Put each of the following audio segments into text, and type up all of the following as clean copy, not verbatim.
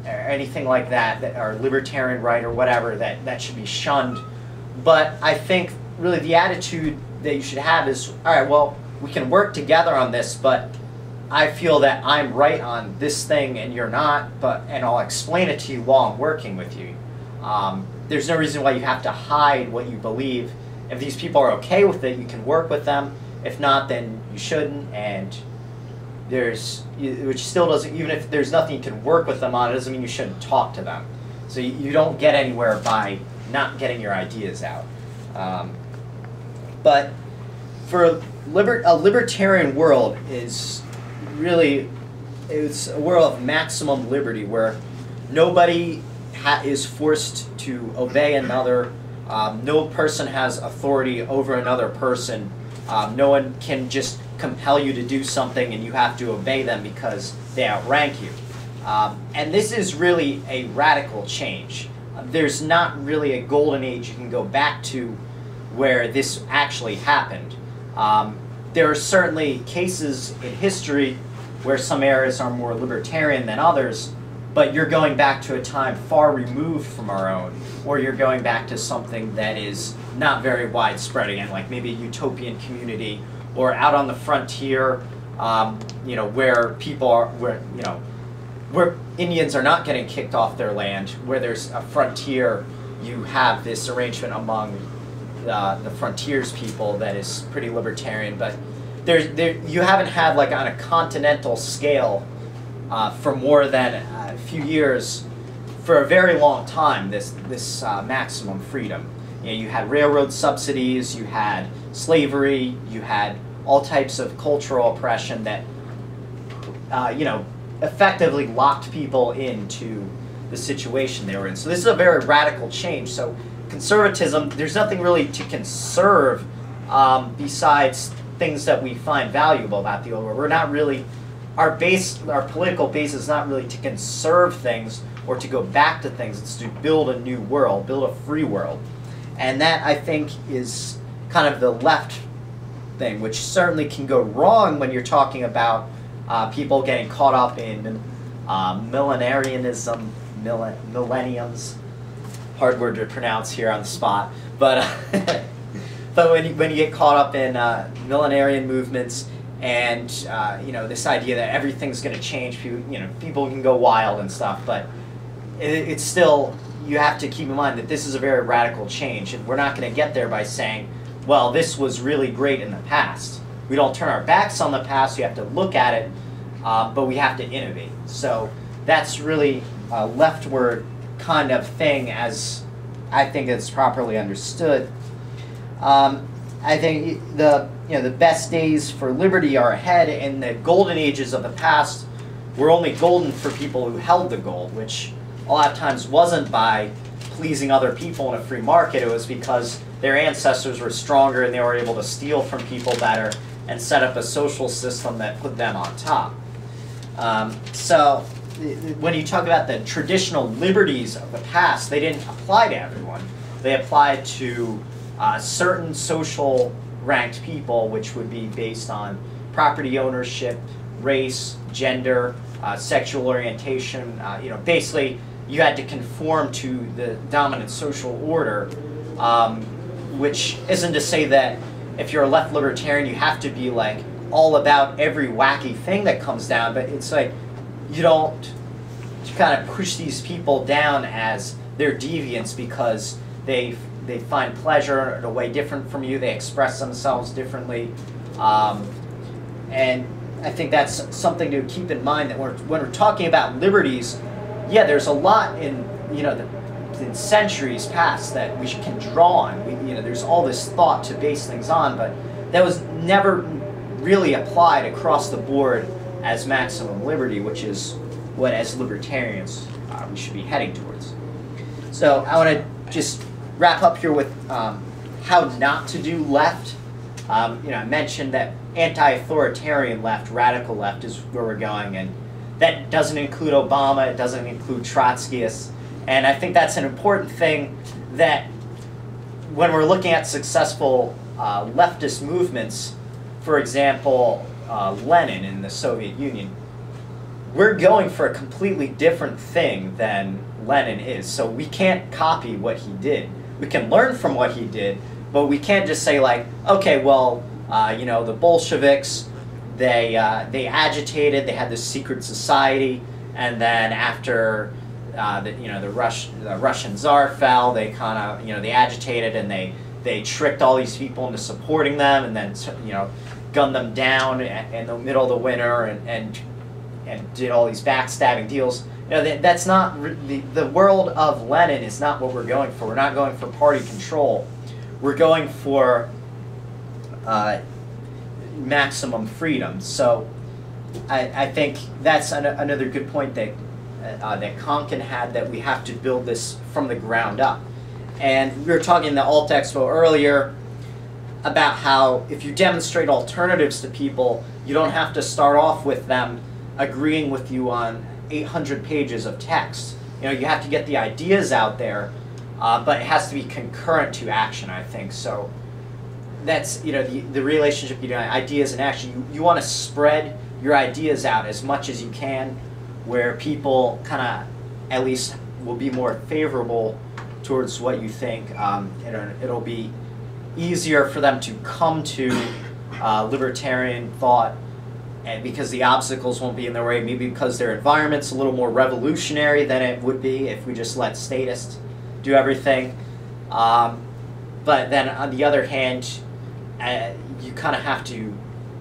or anything like that, or libertarian right or whatever, that should be shunned. But I think really the attitude that you should have is, all right, well, we can work together on this, but I feel that I'm right on this thing and you're not, and I'll explain it to you while I'm working with you. There's no reason why you have to hide what you believe. If these people are okay with it, you can work with them. If not, then you shouldn't. And which still doesn't, even if there's nothing you can work with them on, it doesn't mean you shouldn't talk to them. So you don't get anywhere by not getting your ideas out. But for a libertarian world is really, it's a world of maximum liberty where nobody is forced to obey another. No person has authority over another person. No one can just compel you to do something and you have to obey them because they outrank you. And this is really a radical change. There's not really a golden age you can go back to where this actually happened. There are certainly cases in history where some areas are more libertarian than others, but you're going back to a time far removed from our own, or you're going back to something that is not very widespread again, like maybe a utopian community, or out on the frontier, where people are, where Indians are not getting kicked off their land, where there's a frontier. You have this arrangement among the frontiers people that is pretty libertarian, but you haven't had, like, on a continental scale for more than a few years, for a very long time, this maximum freedom. You had railroad subsidies, you had slavery, you had all types of cultural oppression that effectively locked people into the situation they were in. So this is a very radical change. So conservatism, there's nothing really to conserve besides things that we find valuable about the old world. We're not really, our political base is not really to conserve things or to go back to things. It's to build a new world, build a free world. And that, I think, is kind of the left thing, which certainly can go wrong when you're talking about people getting caught up in millenarianism, millenniums, hard word to pronounce here on the spot, but but when you get caught up in millenarian movements and this idea that everything's going to change, people can go wild and stuff, but it's still, you have to keep in mind that this is a very radical change, and we're not going to get there by saying, well, this was really great in the past. We don't turn our backs on the past. We have to look at it, but we have to innovate. So that's really a leftward kind of thing, as I think it's properly understood. I think the best days for liberty are ahead, and the golden ages of the past were only golden for people who held the gold, which a lot of times wasn't by pleasing other people in a free market. It was because their ancestors were stronger and they were able to steal from people better and set up a social system that put them on top. So when you talk about the traditional liberties of the past, they didn't apply to everyone. They applied to certain social ranked people, which would be based on property ownership, race, gender, sexual orientation. Basically, you had to conform to the dominant social order, which isn't to say that if you're a left libertarian, you have to be like all about every wacky thing that comes down, but it's like you kind of push these people down as they're deviants because they find pleasure in a way different from you, they express themselves differently, and I think that's something to keep in mind, that when we're talking about liberties, yeah, there's a lot in in centuries past that we can draw on. There's all this thought to base things on, but that was never really applied across the board as maximum liberty, which is what, as libertarians, we should be heading towards. So I want to just wrap up here with how not to do left. I mentioned that anti-authoritarian left, radical left is where we're going, and that doesn't include Obama, it doesn't include Trotskyists, and I think that's an important thing, that when we're looking at successful leftist movements, for example, Lenin in the Soviet Union, we're going for a completely different thing than Lenin is. So we can't copy what he did. We can learn from what he did, but we can't just say like, okay, well, you know, the Bolsheviks, they agitated, they had this secret society, and then after the Russian Tsar fell, they kind of, you know, they agitated and they tricked all these people into supporting them, and then, you know, gunned them down in the middle of the winter and did all these backstabbing deals. You know, that's not the world of Lenin is not what we're going for. We're not going for party control. We're going for maximum freedom. So I think that's another good point that that Konkin had, that we have to build this from the ground up. And we were talking in the Alt Expo earlier about how if you demonstrate alternatives to people, you don't have to start off with them agreeing with you on 800 pages of text. You know, you have to get the ideas out there, but it has to be concurrent to action, I think. So that's, you know, the relationship between ideas and action. You want to spread your ideas out as much as you can, where people kind of at least will be more favorable towards what you think. It'll be easier for them to come to libertarian thought, and because the obstacles won't be in their way, maybe because their environment's a little more revolutionary than it would be if we just let statists do everything. But then on the other hand, you kind of have to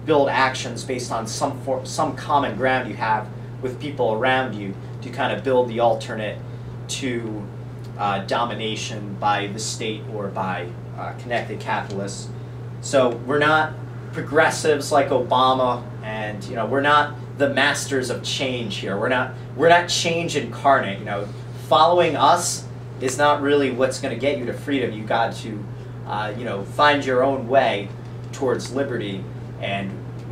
build actions based on some common ground you have with people around you to kind of build the alternate to domination by the state or by connected capitalists. So we're not progressives like Obama, and you know, we're not the masters of change here. We're not change incarnate. You know, following us is not really what's going to get you to freedom. You got to you know, find your own way towards liberty, and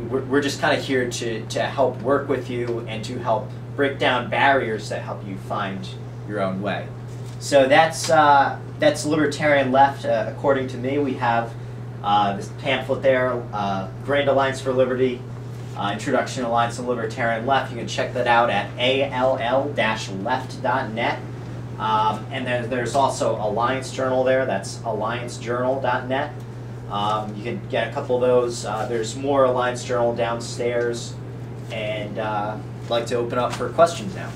we're just kind of here to help work with you and to help break down barriers that help you find your own way. So that's Libertarian Left, according to me. We have this pamphlet there, Grand Alliance for Liberty, Introduction to Alliance of Libertarian Left. You can check that out at all-left.net. And there's also Alliance Journal there. That's alliancejournal.net. You can get a couple of those. There's more Alliance Journal downstairs. And I'd like to open up for questions now.